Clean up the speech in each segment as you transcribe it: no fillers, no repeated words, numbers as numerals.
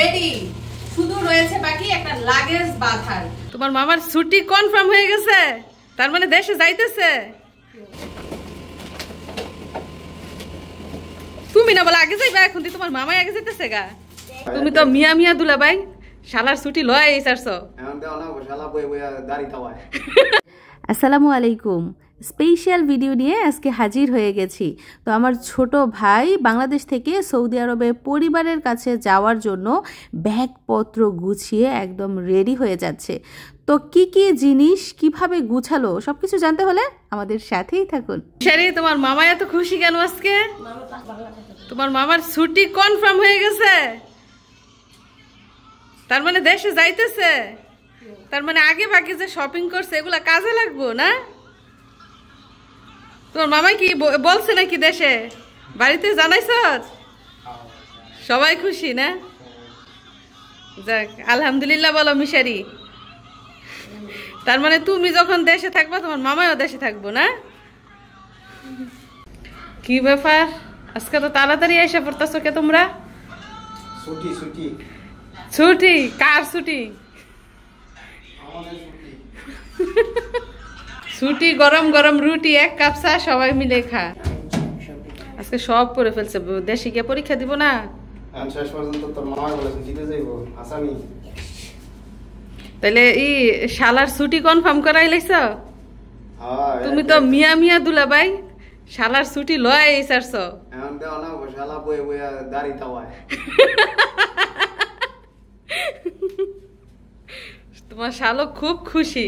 Ready, শুধু রয়েছে বাকি একটা লাগেজ বাঁধার। তোমার মামার ছুটি কনফার্ম হয়ে গেছে, তার মানে দেশে যাইতেছে। তুমি না বলে আগে যাইবা, এখন তোমার মামাই আগে যাইতেছে গা। তুমি তো মিয়া মিয়া দুলাভাই শালার ছুটি লয় এইসারছো। আসসালামু আলাইকুম। স্পেশাল ভিডিও নিয়ে আজকে হাজির হয়ে গেছি। তো আমার ছোট ভাই বাংলাদেশ থেকে সৌদি আরবে পরিবারের কাছে যাওয়ার জন্য ব্যাগপত্র গুছিয়ে একদম রেডি হয়ে যাচ্ছে। তো কি কি জিনিস কিভাবে গুছালো সবকিছু জানতে হলে আমাদের সাথেই থাকুন। শারি, তোমার মামা এত খুশি কেন আজকে? তোমার মামার ছুটি কনফার্ম হয়ে গেছে, তার মানে দেশে যাইতেছে। তার মানে আগে বাকি যে শপিং করছে এগুলা কাজে লাগবো না? তোমার মামাই কি বলছে নাকি দেশে? বাড়িতে জানাইছ? সবাই খুশি না? যাক আলহামদুলিল্লাহ বলো মিশারি। তার মানে তুমি যখন দেশে থাকবা তোমার মামাও দেশে থাকবো না? কি ব্যাপার আজকে তো তাড়াতাড়ি এসে পড়তেছো কে তোমরা? ছুটি ছুটি ছুটি? কার ছুটি? ছুটি, গরম গরম রুটি, এক কাপ চা, সবাই মিলে খা। আজকে সব করে ফেলছে, দেশে গিয়ে পরীক্ষা দিব না। শেষ পর্যন্ত তোর মামা বলেছে জিতে যাইব আসামি। তাহলে এই শালার ছুটি কনফার্ম করাই লাইছ? তুমি তো মিয়া মিয়া দুলাভাই শালার ছুটি লয় এইসারছ। এখন দেও না শালা বই বই দাড়ি তাওয়ায়। তোমার শালক খুব খুশি।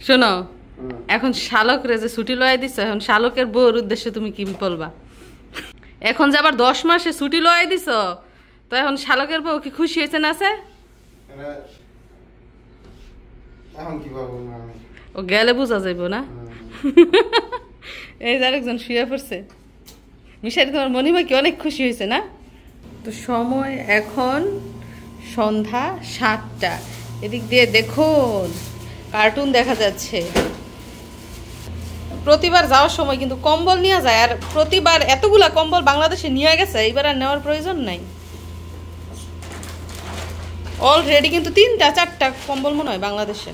শোনো, এখন শালকরে যে ছুটি লয় দিছ, এখন শালকের বউর উদ্দেশ্যে তুমি কি বলবা? এখন যে আবার 10 মাসে ছুটি লয় দিছ, তো এখন শালকের বউ কি খুশি হয়েছে না? আছে এখন কি বলবো আমি? ও গেলে বোঝা যাইব না। এই যে আরেকজন শুয়ে পড়ছে। মিশারি, তোমার মনিমা কি অনেক খুশি হয়েছে না? তো সময় এখন সন্ধ্যা 7টা। এদিক দিয়ে দেখুন কার্টুন দেখা যাচ্ছে। প্রতিবার যাওয়ার সময় কিন্তু কম্বল নিয়ে যায়, আর প্রতিবার এতগুলা কম্বল বাংলাদেশে নিয়ে গেছে, এইবার আর নেওয়ার প্রয়োজন নাই। অলরেডি কিন্তু 3টা 4টা কম্বল মনে হয় বাংলাদেশে।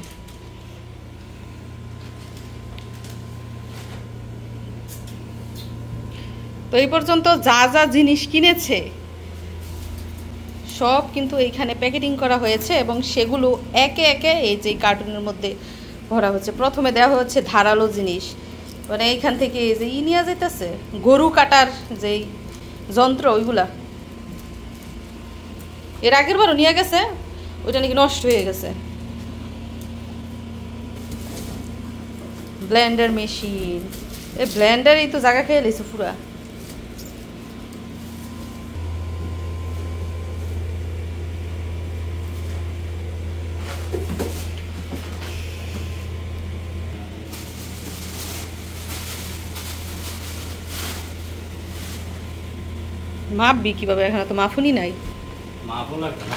তো এই পর্যন্ত যা যা জিনিস কিনেছে সব কিন্তু এইখানে প্যাকেটিং করা হয়েছে এবং সেগুলো একে একে এই যে কার্টুনের মধ্যে ভরা হচ্ছে। প্রথমে দেওয়া হচ্ছে ধারালো জিনিস, মানে এইখান থেকে এই যে নিয়ে যেতেছে গরু কাটার যেই যন্ত্র, ওইগুলা এর আগের বারও নিয়ে গেছে, ওইটা নাকি নষ্ট হয়ে গেছে। ব্লেন্ডার মেশিন, এই ব্লেন্ডারই তো জায়গা খেয়ে লেছে পুরা। মাপবি কিভাবে? এখানে তো মাফুনি নাই। মাপও লাগবে না।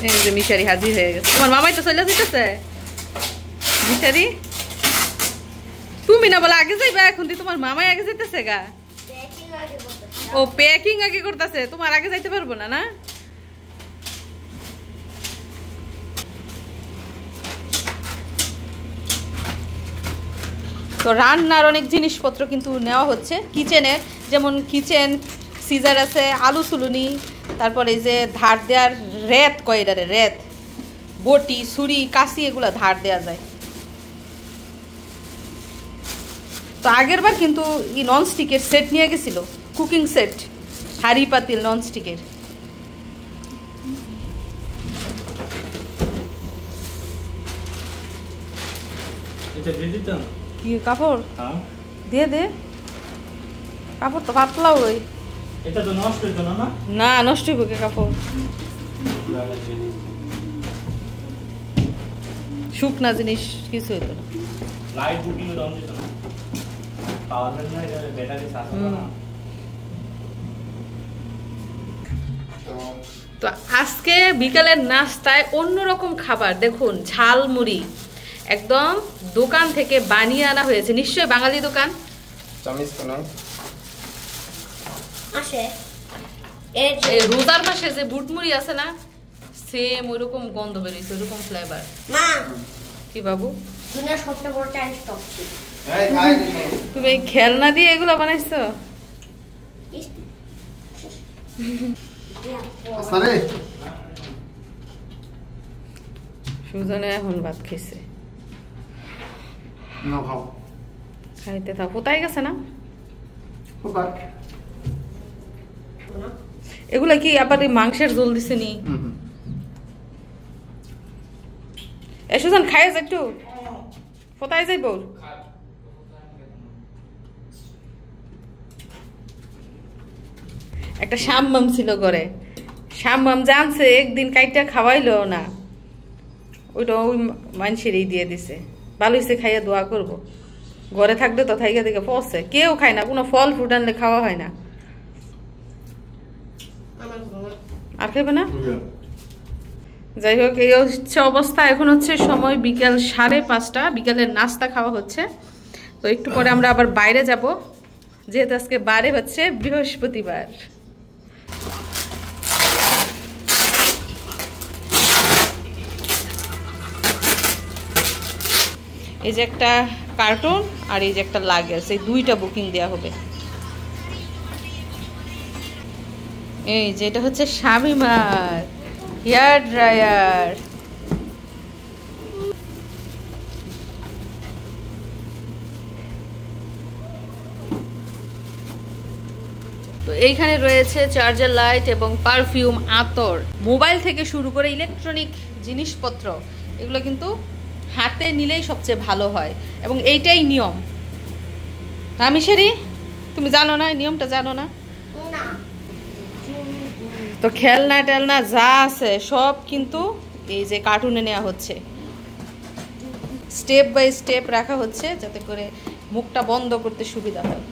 এই যে মিশারি হাজির হয়ে গেছে। তোমার মামাই তো চলে যেতেছে। মিশারি, তুমি না বলে আগে যাইবা, এখন তোমার মামাই আগে যেতেছে গা। ও প্যাকিং আগে করতেছে, তোমার আগে যাইতে পারবো না? না তো রান্নার অনেক জিনিসপত্র কিন্তু নেওয়া হচ্ছে কিচেনের, যেমন কিচেন সিজার আছে, আলু সুলুনি, তারপরে এই যে ধার দেওয়ার রেত, কয়ডারে রেত, বটি, ছুরি, কাশি, এগুলো ধার দেওয়া যায়। তো আগের বার কিন্তু এই ননস্টিকের সেট নিয়ে গেছিল, কুকিং সেট, হাঁড়ি পাতিল ননস্টিকের। কি কাপড় দিয়ে দে, কাপড় তো পাতলা। ওই এটা তো নষ্ট হইতো না? না নষ্ট হইব কে কাপড়? শুকনা জিনিস কিছু হইতো না। লাইট বুকিং এর দাম দিত না, পাওয়ার ব্যাংক না, এটা ব্যাটারি চার্জ করে না। তো আজকে বিকালের নাস্তায় অন্যরকম খাবার দেখুন, ঝালমুড়ি। একদম দোকান থেকে বানিয়ে আনা হয়েছে, নিশ্চয়ই বাঙালি দোকান। এই রোজার মাসে যে বুটমুড়ি আছে না, সেম ওইরকম গন্ধ বেরিয়েছে, ওইরকম ফ্লেভার। কি বাবু তুমি এই খেলনা দিয়ে এগুলো বানাইছো? সুজনে এখন ভাত খেয়েছে, খাইতে থাক। কোথায় গেছে না এগুলা? কি আবার মাংসের ঝোল দিছে নি? এ সুজন খাই একটু, কোথায় যাইব? একটা শাম্মাম ছিল ঘরে, শাম্মাম জানছে একদিন কাইটা খাওয়াইলো না, ওইটা ওই মানুষেরই দিয়ে দিছে। ভালো হয়েছে, খাইয়া দোয়া করব। ঘরে থাকলে তো থাইকা থেকে পচে, কেউ খায় না, কোনো ফল ফ্রুট আনলে খাওয়া হয় না। আর খাইবে না? যাই হোক, এই হচ্ছে অবস্থা। এখন হচ্ছে সময় বিকাল 5:30, বিকালের নাস্তা খাওয়া হচ্ছে। তো একটু পরে আমরা আবার বাইরে যাব, যেহেতু আজকে বারে হচ্ছে বৃহস্পতিবার। এই যে একটা কার্টুন আর এই যে একটা লাগেজ, এই দুইটা বুকিং দেওয়া হবে। এই যেটা হচ্ছে শামিমার হেয়ার ড্রায়ার। তো এইখানে রয়েছে চার্জার লাইট এবং পারফিউম, আতর, মোবাইল থেকে শুরু করে ইলেকট্রনিক জিনিসপত্র, এগুলো কিন্তু হাতে নিলেই সবচেয়ে ভালো হয় এবং এইটাই নিয়ম। রামিশেরি, তুমি জানো না নিয়মটা? জানো না? তো খেলনা টেলনা যা আছে সব কিন্তু এই যে কার্টুনে নেওয়া হচ্ছে, স্টেপ বাই স্টেপ রাখা হচ্ছে যাতে করে মুখটা বন্ধ করতে সুবিধা হয়।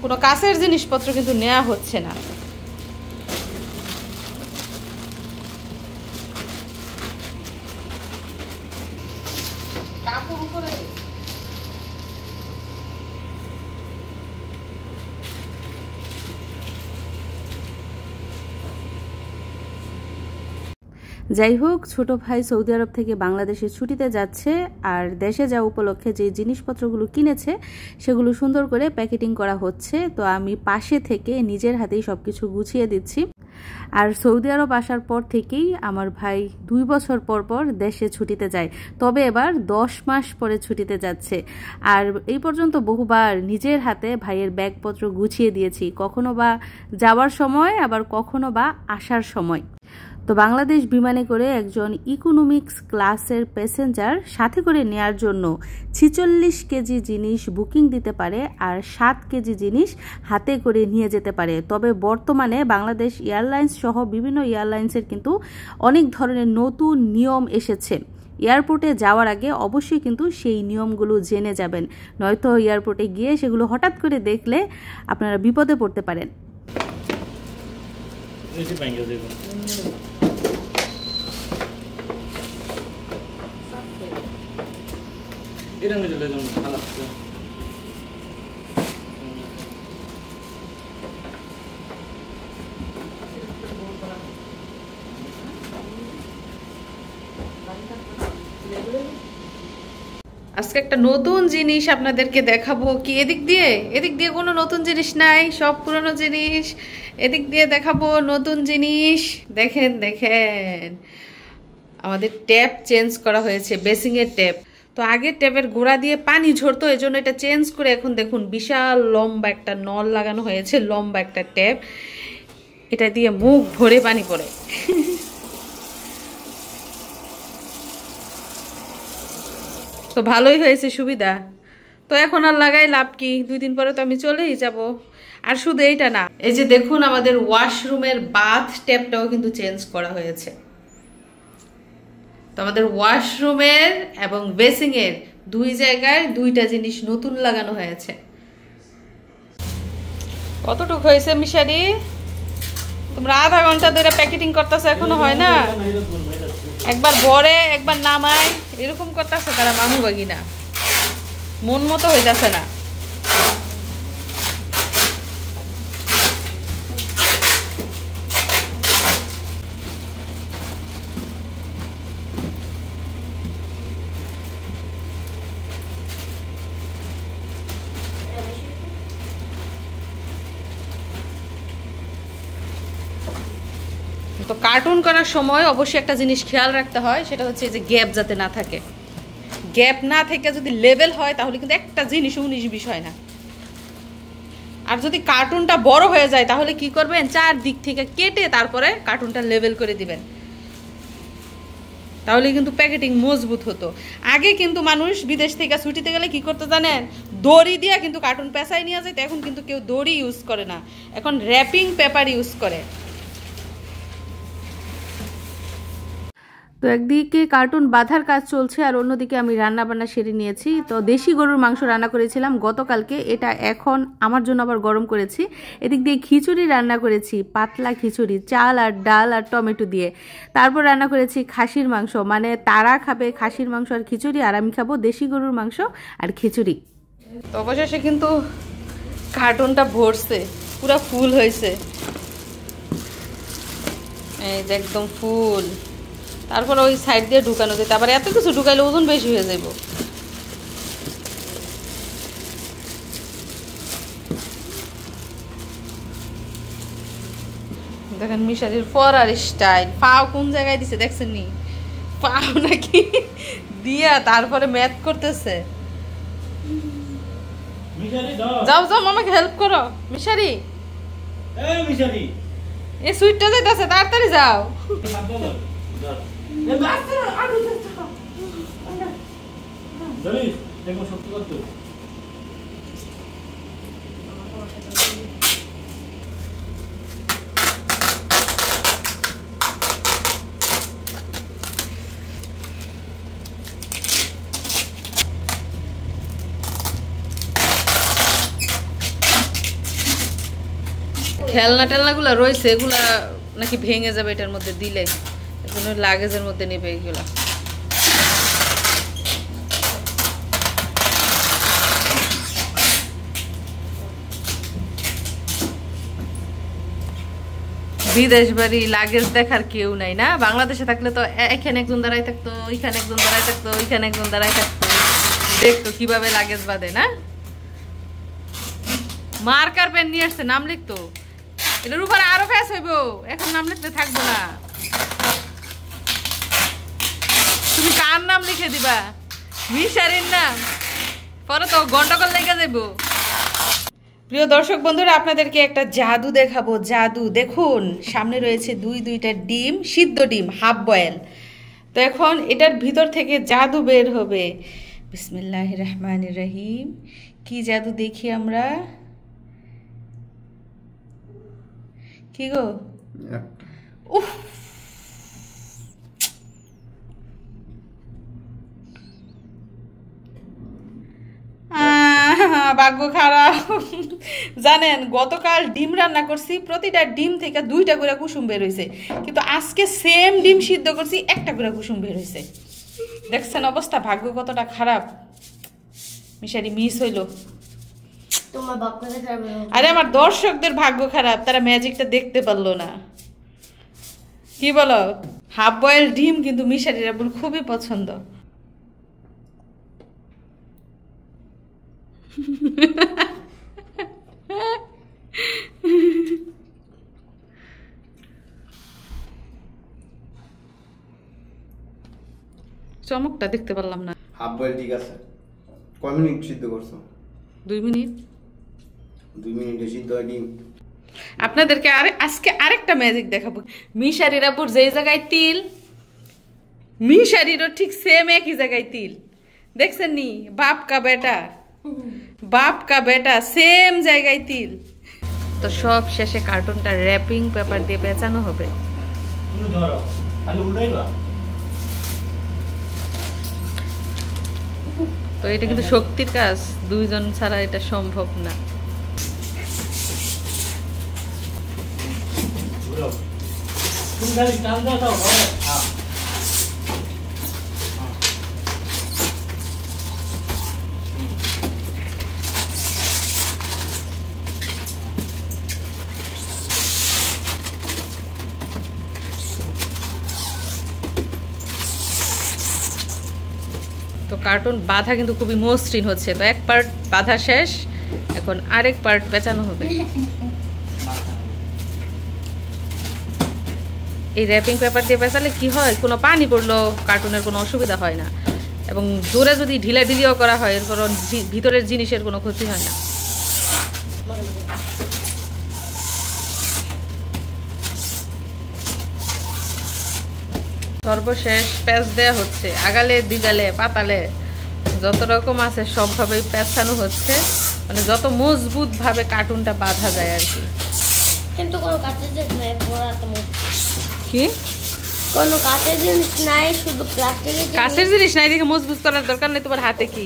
কোনো কাছের জিনিসপত্র কিন্তু নেওয়া হচ্ছে না। যাই হোক, ছোট ভাই সৌদি আরব থেকে বাংলাদেশে ছুটিতে যাচ্ছে, আর দেশে যাওয়া উপলক্ষে যে জিনিসপত্রগুলো কিনেছে সেগুলো সুন্দর করে প্যাকেটিং করা হচ্ছে। তো আমি পাশে থেকে নিজের হাতেই সব কিছু গুছিয়ে দিচ্ছি। আর সৌদি আরব আসার পর থেকেই আমার ভাই 2 বছর পর পর দেশে ছুটিতে যায়, তবে এবার 10 মাস পরে ছুটিতে যাচ্ছে। আর এই পর্যন্ত বহুবার নিজের হাতে ভাইয়ের ব্যাগপত্র গুছিয়ে দিয়েছি, কখনো বা যাওয়ার সময়, আবার কখনো বা আসার সময়। তো বাংলাদেশ বিমানে করে একজন ইকোনমিক্স ক্লাসের প্যাসেঞ্জার সাথে করে নেয়ার জন্য 46 কেজি জিনিস বুকিং দিতে পারে আর 7 কেজি জিনিস হাতে করে নিয়ে যেতে পারে। তবে বর্তমানে বাংলাদেশ এয়ারলাইন্স সহ বিভিন্ন এয়ারলাইন্সের কিন্তু অনেক ধরনের নতুন নিয়ম এসেছে। এয়ারপোর্টে যাওয়ার আগে অবশ্যই কিন্তু সেই নিয়মগুলো জেনে যাবেন, নয়তো এয়ারপোর্টে গিয়ে সেগুলো হঠাৎ করে দেখলে আপনারা বিপদে পড়তে পারেন। আজকে একটা নতুন জিনিস আপনাদেরকে দেখাবো। কি এদিক দিয়ে কোনো নতুন জিনিস নাই, সব পুরনো জিনিস। এদিক দিয়ে দেখাবো নতুন জিনিস। দেখেন দেখেন, আমাদের ট্যাপ চেঞ্জ করা হয়েছে, বেসিং এর ট্যাপ। তো আগের ট্যাপের গোড়া দিয়ে পানি ঝরতো, এজন্য এটা চেঞ্জ করে এখন দেখুন বিশাল লম্বা একটা নল লাগানো হয়েছে, লম্বা একটা ট্যাপ। এটা দিয়ে মুখ ভরে পানি পড়ে। তো ভালোই হয়েছে, সুবিধা। তো এখন আর লাগাই লাভ কি, 2 দিন পরে তো আমি চলেই যাব। আর শুধু এইটা না, এই যে দেখুন আমাদের ওয়াশরুমের বাথ ট্যাপটাও কিন্তু চেঞ্জ করা হয়েছে। তো আমাদের ওয়াশরুমের এবং বেসিং এর 2 জায়গায় 2টা জিনিস নতুন লাগানো হয়েছে। কতটুকু হয়েছে মিশারি? তোমরা আধা ঘন্টা ধরে প্যাকেটিং করতেছো, এখনো হয় না? একবার ভরে একবার নামায় এরকম করতেছে তারা মামু বাগিনা, মন মতো হইতাছে না। তো কার্টুন করার সময় অবশ্যই একটা জিনিস খেয়াল রাখতে হয়, সেটা হচ্ছে যে গ্যাপ যাতে না থাকে। গ্যাপ না থেকে যদি লেভেল হয় তাহলে কিন্তু একটা জিনিস 19-20 হয় না। আর যদি কার্টুনটা বড় হয়ে যায় তাহলে কি করবেন, 4 দিক থেকে কেটে তারপরে কার্টুনটা লেভেল করে দিবেন, তাহলে কিন্তু প্যাকেটিং মজবুত হতো। আগে কিন্তু মানুষ বিদেশ থেকে ছুটিতে গেলে কি করতে জানেন, দড়ি দিয়ে কিন্তু কার্টুন পেঁচাই নিয়ে যায়। এখন কিন্তু কেউ দড়ি ইউজ করে না, এখন র্যাপিং পেপার ইউজ করে। তো একদিকে কার্টুন বাঁধার কাজ চলছে আর অন্যদিকে আমি রান্না বান্না সেরে নিয়েছি। তো দেশি গরুর মাংস রান্না করেছিলাম গতকালকে, এটা এখন আমার জন্য আবার গরম করেছি। এদিক দিয়ে খিচুড়ি রান্না করেছি, পাতলা খিচুড়ি, চাল আর ডাল আর টমেটো দিয়ে। তারপর রান্না করেছি খাসির মাংস, মানে তারা খাবে খাসির মাংস আর খিচুড়ি, আর আমি খাবো দেশি গরুর মাংস আর খিচুড়ি। তো অবশেষে কিন্তু কার্টুনটা ভরছে, পুরো ফুল হয়েছে, এই যে একদম ফুল। তারপর ওই সাইড দিয়ে ঢুকানো যেতে, আবার এত কিছু ঢুকাইলে ওজন বেশি হয়ে যাব। দেখেন মিশারির ফরার স্টাইল, পাও কোন জায়গায় দিছে দেখছেন নি, পাও নাকি দিয়া তারপরে ম্যাথ করতেছে। যাও যাও মামাকে হেল্প করো। মিশারি, এই মিশারি, এই সুইটটা যাইতাছে, তাড়াতাড়ি যাও। খেলনা টেলনাগুলো রয়েছে, এগুলা নাকি ভেঙে যাবে এটার মধ্যে দিলে, এজন্য লাগেজের মধ্যে নেবে এগুলা। বিদেশ বাড়ি লাগেজ দেখার কেউ নাই না, বাংলাদেশে থাকলে তো এখানে একজন দাঁড়াই থাকতো, ওইখানে একজন দাঁড়াই থাকতো, ওইখানে একজন দাঁড়াই থাকতো, দেখতো কিভাবে লাগেজ বাঁধে না। মার্কার পেন নিয়ে আসছে, নাম লিখতো, এটার উপর আরো ফ্যাস হইব, এখন নাম লিখতে থাকবো না। তুমি কার নাম লিখে দিবা? মিশারির নাম, পরে তো গন্ডগোল লেগে যাইব। প্রিয় দর্শক বন্ধুরা, আপনাদেরকে একটা জাদু দেখাবো। জাদু দেখুন, সামনে রয়েছে দুইটা ডিম, সিদ্ধ ডিম, হাফ বয়েল। তো এখন এটার ভিতর থেকে জাদু বের হবে। বিসমিল্লাহির রহমানির রহিম। কি জাদু দেখি আমরা? কি গো? উফ, ভাগ্য খারাপ। জানেন গতকাল ডিম রান্না করছি, প্রতিটা ডিম থেকে 2টা করে কুসুম বের হয়েছে, কিন্তু আজকে সেম ডিম সিদ্ধ করছি, 1টা করে কুসুম বের হয়েছে। দেখছেন অবস্থা, ভাগ্য কতটা খারাপ। মিশারি মিস হইল। আরে আমার দর্শকদের ভাগ্য খারাপ, তারা ম্যাজিকটা দেখতে পারলো না। কি বলো? হাফ বয়েল ডিম কিন্তু মিশারির আবার খুবই পছন্দ। চমকটা দেখতে পারলাম না। হাফ বয়েল ঠিক আছে। কয় মিনিট সিদ্ধ করছো? 2 মিনিট। 2 মিনিটে সিদ্ধ হয় ডিম। আপনাদেরকে আজকে আরেকটা ম্যাজিক দেখাবো। মিশারির আপুর যেই জায়গায় তিল, মিশারিরও ঠিক সেম একই জায়গায় তিল। দেখছেন নি? বাপ কা বেটা সেম জায়গায় তিল। তো সব শেষে কার্টুনটা র্যাপিং পেপার দিয়ে পেঁচানো হবে। তো এটা কিন্তু শক্তির কাজ, 2 জন ছাড়া এটা সম্ভব না। তো কার্টুন বাঁধা কিন্তু খুবই মসৃণ হচ্ছে। তো এক পার্ট বাঁধা শেষ, এখন আরেক পার্ট পেঁচানো হবে। এই র্যাপিং পেপার দিয়ে পেঁচালে কি হয়, কোনো পানি পড়লেও কার্টুনের কোনো অসুবিধা হয় না, এবং জোরে যদি ঢিলাঢিলিও করা হয় এর কোনো ভিতরের জিনিসের কোনো ক্ষতি হয় না। সর্বশেষ প্যাঁচ দেওয়া হচ্ছে, আগালে দিগালে পাতালে যত রকম আছে সবভাবেই পেঁচানো হচ্ছে, মানে যত মজবুত ভাবে কার্টুনটা বাঁধা যায় আর কি। কিন্তু কোনো কাঁচের জিনিস নাই, কি কোনো কাঁচের জিনিস নাই, শুধু প্লাস্টিকের। কাঁচের জিনিস নাই দেখে মজবুত করার দরকার নেই। তোমার হাতে কি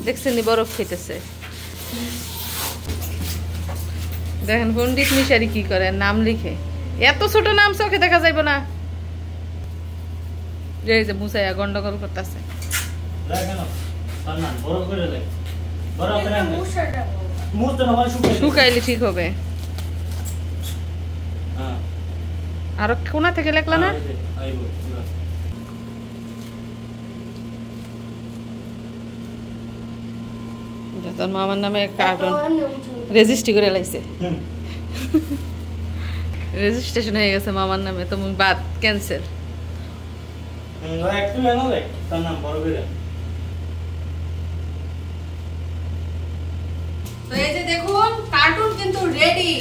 দেখছেন, বরফ খেতেছে। দেখেন পণ্ডিত মিশারি কি করে, নাম লিখে, এত ছোট নাম চোখে দেখা যাইব না। এই যে মুসাইয়া গন্ডগোল করতেছে। শুকাইলে ঠিক হবে। আরো কোনা থেকে লেখলা না? তোর মামার নামে কার্টুন রেজিস্ট্রি করে লাইছে, রেজিস্ট্রেশন হয়ে গেছে মামার নামে। তো বাদ ক্যান্সেল। তো এই যে দেখুন কার্টুন কিন্তু রেডি,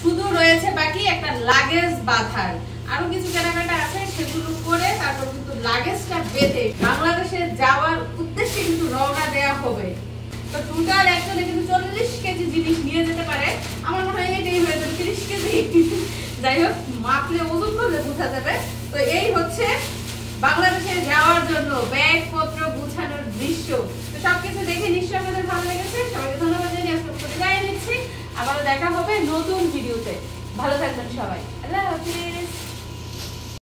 শুধু রয়েছে বাকি একটা লাগেজ বাঁধার। আরো কিছু কেনাকাটা আছে, সেগুলো করে তারপর কিন্তু লাগেজটা বেঁধে বাংলাদেশে যাওয়ার উদ্দেশ্যে কিন্তু রওনা দেওয়া হবে। তো টোটাল একজনে কিন্তু 40 কেজি জিনিস নিয়ে যেতে পারে। আমার মনে হয় এটাই হয়ে যাবে 30 কেজি। যাই হোক, মাপলে ওজন করলে বোঝা যাবে। তো এই হচ্ছে বাংলাদেশে যাওয়ার জন্য ব্যাগপত্র গুছানোর দৃশ্য। তো সবকিছু দেখে নিশ্চয়ই আপনাদের ভালো লেগেছে। সবাইকে ধন্যবাদ জানিয়ে আজকে বিদায় নিচ্ছি। আবারও দেখা হবে নতুন ভিডিওতে। ভালো থাকবেন সবাই। আল্লাহ হাফেজ।